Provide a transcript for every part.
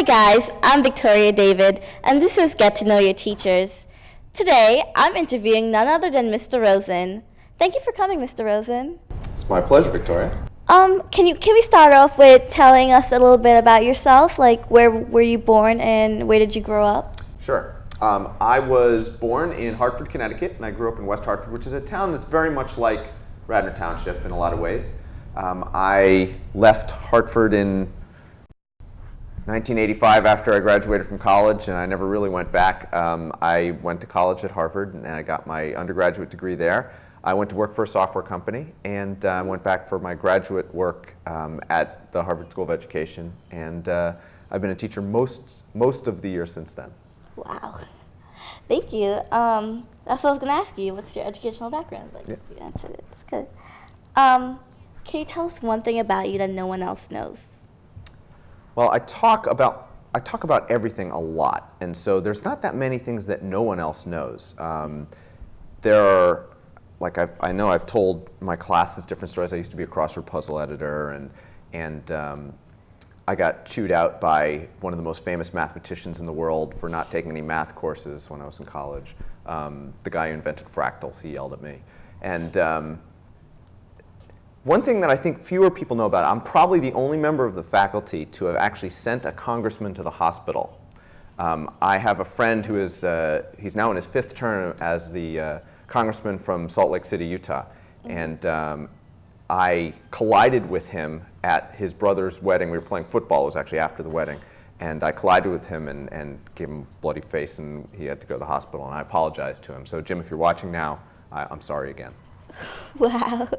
Hi guys, I'm Victoria David, and this is Get to Know Your Teachers. Today, I'm interviewing none other than Mr. Rosin. Thank you for coming, Mr. Rosin. It's my pleasure, Victoria. Can we start off with telling us a little bit about yourself? Like, where were you born and where did you grow up? Sure. I was born in Hartford, Connecticut, and I grew up in West Hartford, which is a town that's very much like Radnor Township in a lot of ways. I left Hartford in 1985 after I graduated from college, and I never really went back. I went to college at Harvard, and I got my undergraduate degree there. I went to work for a software company, and went back for my graduate work at the Harvard School of Education, and I've been a teacher most of the year since then. Wow. Thank you. That's what I was going to ask you. What's your educational background? Like, Yeah. You answered it. It's good. Can you tell us one thing about you that no one else knows? Well, I talk about everything a lot, and so there's not that many things that no one else knows. There are, like I know I've told my classes different stories. I used to be a crossword puzzle editor, and I got chewed out by one of the most famous mathematicians in the world for not taking any math courses when I was in college. The guy who invented fractals, he yelled at me. And one thing that I think fewer people know about, I'm probably the only member of the faculty to have actually sent a congressman to the hospital. I have a friend who is, he's now in his 5th term as the congressman from Salt Lake City, Utah. And I collided with him at his brother's wedding. We were playing football, it was actually after the wedding. And I collided with him and gave him a bloody face, and he had to go to the hospital, and I apologized to him. So Jim, if you're watching now, I'm sorry again. Wow.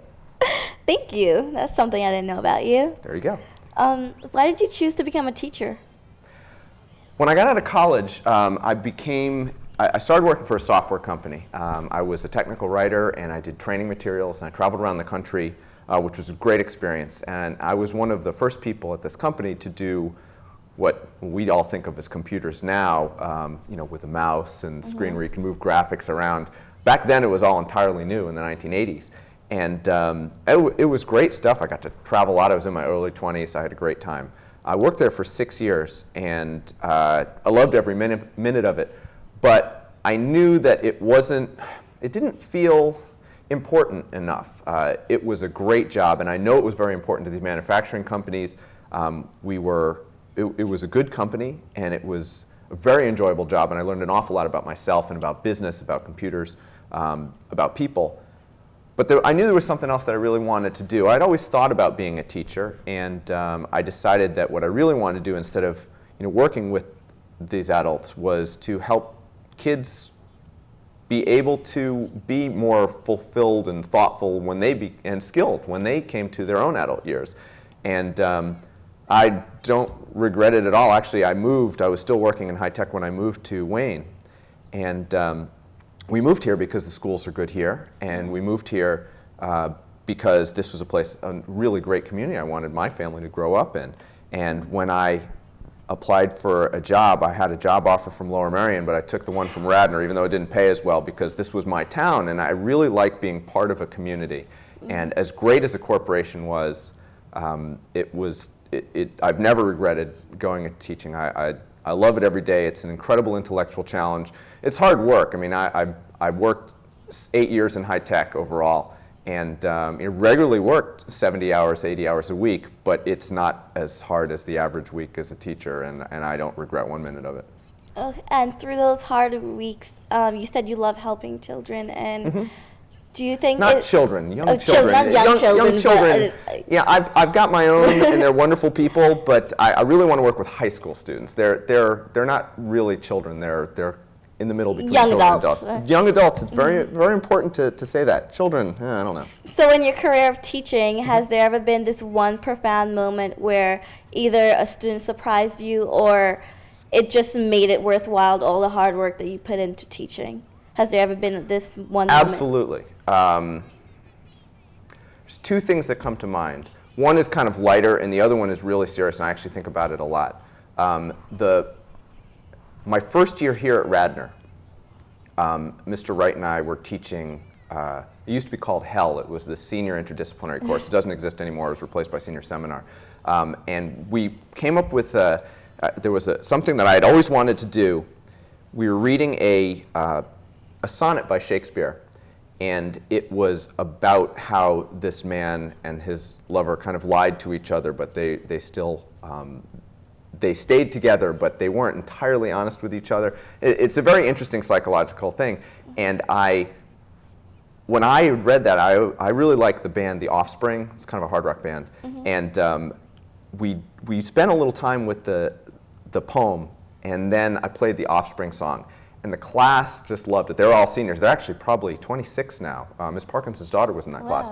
Thank you. That's something I didn't know about you. There you go. Why did you choose to become a teacher? When I got out of college, I started working for a software company. I was a technical writer, and I did training materials, and I traveled around the country, which was a great experience. And I was one of the first people at this company to do what we all think of as computers now, with a mouse and screen where you can move graphics around. Back then, it was all entirely new in the 1980s. And it was great stuff. I got to travel a lot. I was in my early 20s. I had a great time. I worked there for 6 years, and I loved every minute of it. But I knew that it didn't feel important enough. It was a great job, and I know it was very important to these manufacturing companies. It was a good company, and it was a very enjoyable job, and I learned an awful lot about myself and about business, about computers, about people. But I knew there was something else that I really wanted to do. I'd always thought about being a teacher, and I decided that what I really wanted to do instead of working with these adults was to help kids be able to be more fulfilled and thoughtful and skilled when they came to their own adult years. And I don't regret it at all. Actually, I was still working in high tech when I moved to Wayne. And we moved here because the schools are good here, and we moved here because this was a really great community I wanted my family to grow up in. And when I applied for a job, I had a job offer from Lower Merion, but I took the one from Radnor, even though it didn't pay as well, because this was my town, and I really like being part of a community. And as great as the corporation was, I've never regretted going and teaching. I love it every day. It's an incredible intellectual challenge. It's hard work. I mean, I worked 8 years in high tech overall, and regularly worked 70 hours, 80 hours a week, but it's not as hard as the average week as a teacher, and I don't regret 1 minute of it. Okay. And through those hard weeks, you said you love helping children, and do you think young children. Young children. Yeah, I've got my own, and they're wonderful people. But I really want to work with high school students. They're not really children. They're in the middle between young children adults. and adults. Young adults. It's very important to say that. Children, I don't know. So in your career of teaching, has there ever been this one profound moment where either a student surprised you, or it just made it worthwhile, all the hard work that you put into teaching? Has there ever been this one moment? Absolutely. There's 2 things that come to mind. One is kind of lighter, and the other one is really serious, and I actually think about it a lot. My first year here at Radnor, Mr. Wright and I were teaching, it used to be called HELL. It was the Senior Interdisciplinary Course. It doesn't exist anymore. It was replaced by Senior Seminar. And we came up with there was something that I had always wanted to do. We were reading a sonnet by Shakespeare, and it was about how this man and his lover kind of lied to each other, but they still they stayed together, but they weren't entirely honest with each other. It's a very interesting psychological thing, and when I read that, I really liked the band The Offspring. It's kind of a hard rock band, and we spent a little time with the poem, and then I played the Offspring song. And the class just loved it. They're all seniors. They're actually probably 26 now. Ms. Parkinson's daughter was in that class.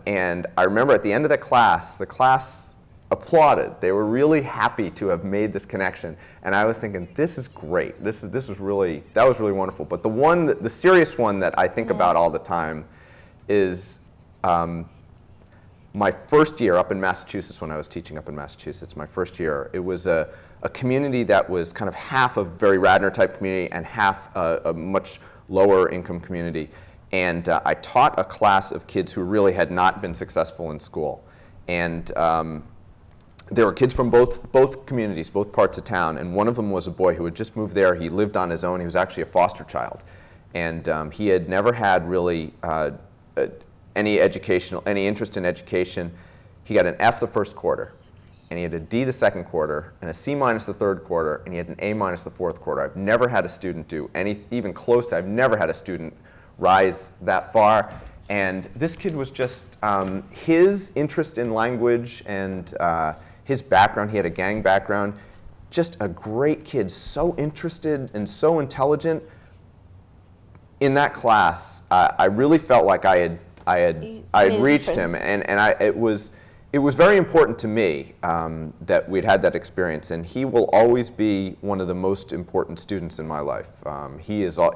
And I remember at the end of that class, the class applauded. They were really happy to have made this connection. And I was thinking, this is great. That was really wonderful. But the serious one that I think about all the time is my first year up in Massachusetts, when I was teaching up in Massachusetts, my first year. It was a community that was kind of half a very Radnor type community and half a much lower income community. And I taught a class of kids who really had not been successful in school. And there were kids from both communities, both parts of town. And one of them was a boy who had just moved there. He lived on his own. He was actually a foster child. And he had never had really any interest in education. He got an F the first quarter, and he had a D the second quarter, and a C minus the third quarter, and he had an A minus the fourth quarter. I've never had a student do even close to, I've never had a student rise that far. And this kid was just, his interest in language and his background, he had a gang background, just a great kid, so interested and so intelligent. In that class, I really felt like I had reached him, and it was very important to me that we'd had that experience, and he will always be one of the most important students in my life. He's got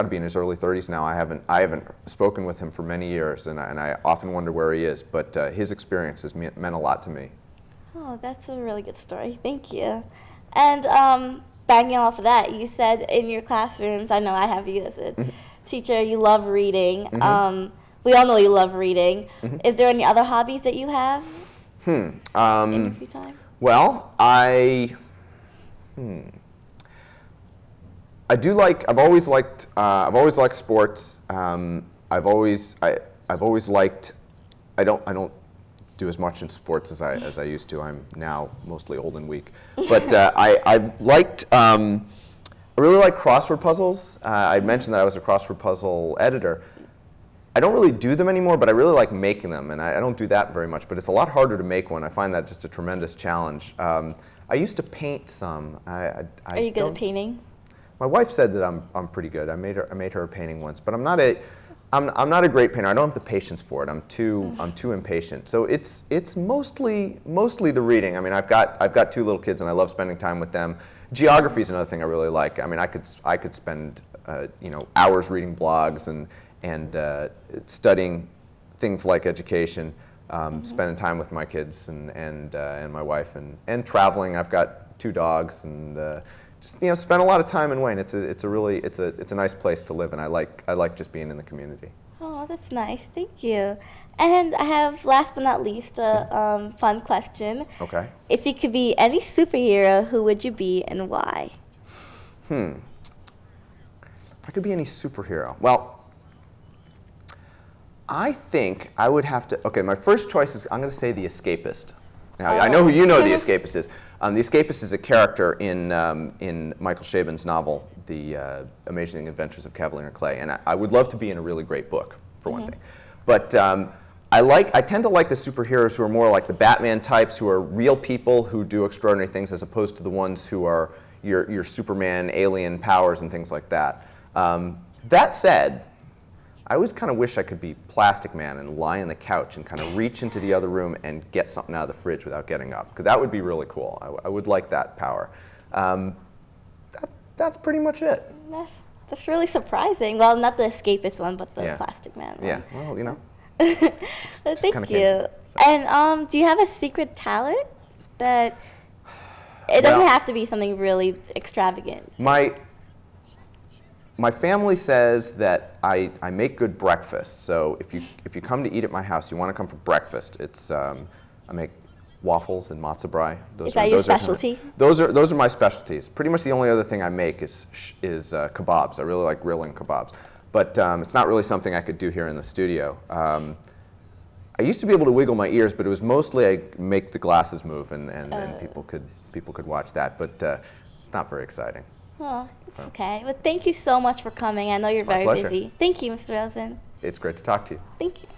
to be in his early 30s now. I haven't spoken with him for many years, and I often wonder where he is. But his experience has meant a lot to me. Oh, that's a really good story. Thank you. And banging off of that, you said in your classrooms, I know I have you as a teacher, you love reading. We all know you love reading. Is there any other hobbies that you have in your free time? Well, I do like. I've always liked sports. I've always liked. I don't do as much in sports as I used to. I'm now mostly old and weak. But I liked. I really like crossword puzzles. I mentioned that I was a crossword puzzle editor. I don't really do them anymore, but I really like making them, and I don't do that very much, but it's a lot harder to make one. I find that just a tremendous challenge. I used to paint some. Are you good at painting? My wife said that I'm pretty good. I made her a painting once, but I'm not a great painter. I don't have the patience for it. I'm too impatient. So it's mostly the reading. I mean, I've got two little kids, and I love spending time with them. Geography is another thing I really like. I mean, I could spend hours reading blogs and studying things like education, spending time with my kids and my wife, and traveling. I've got two dogs, and just spend a lot of time in Wayne. It's a nice place to live, and I like just being in the community. Oh, that's nice. Thank you. And I have, last but not least, a fun question. Okay. If you could be any superhero, who would you be and why? If I could be any superhero, well, I think I would have to. Okay, my first choice is I'm going to say the Escapist. Now I know who you know the Escapist is. The Escapist is a character in Michael Chabon's novel, The Amazing Adventures of Cavalier Clay, and I would love to be in a really great book, for one thing. But I tend to like the superheroes who are more like the Batman types, who are real people who do extraordinary things, as opposed to the ones who are your Superman, alien powers, and things like that. That said, I always kind of wish I could be Plastic Man and lie on the couch and kind of reach into the other room and get something out of the fridge without getting up, because that would be really cool. I would like that power. That's pretty much it. That's really surprising. Well, not the Escapist one, but the Plastic Man one. Yeah, well, Thank you. And do you have a secret talent that it doesn't have to be something really extravagant? My family says that I make good breakfast. So if you come to eat at my house, you want to come for breakfast. It's I make waffles and matzo brie. Is that your specialty? Those are my specialties. Pretty much the only other thing I make is kebabs. I really like grilling kebabs, but it's not really something I could do here in the studio. I used to be able to wiggle my ears, but it was mostly I make the glasses move, and people could watch that, but it's not very exciting. Oh, it's okay. Well, thank you so much for coming. I know you're my very pleasure. busy. Thank you, Mr. Rosin. It's great to talk to you. Thank you.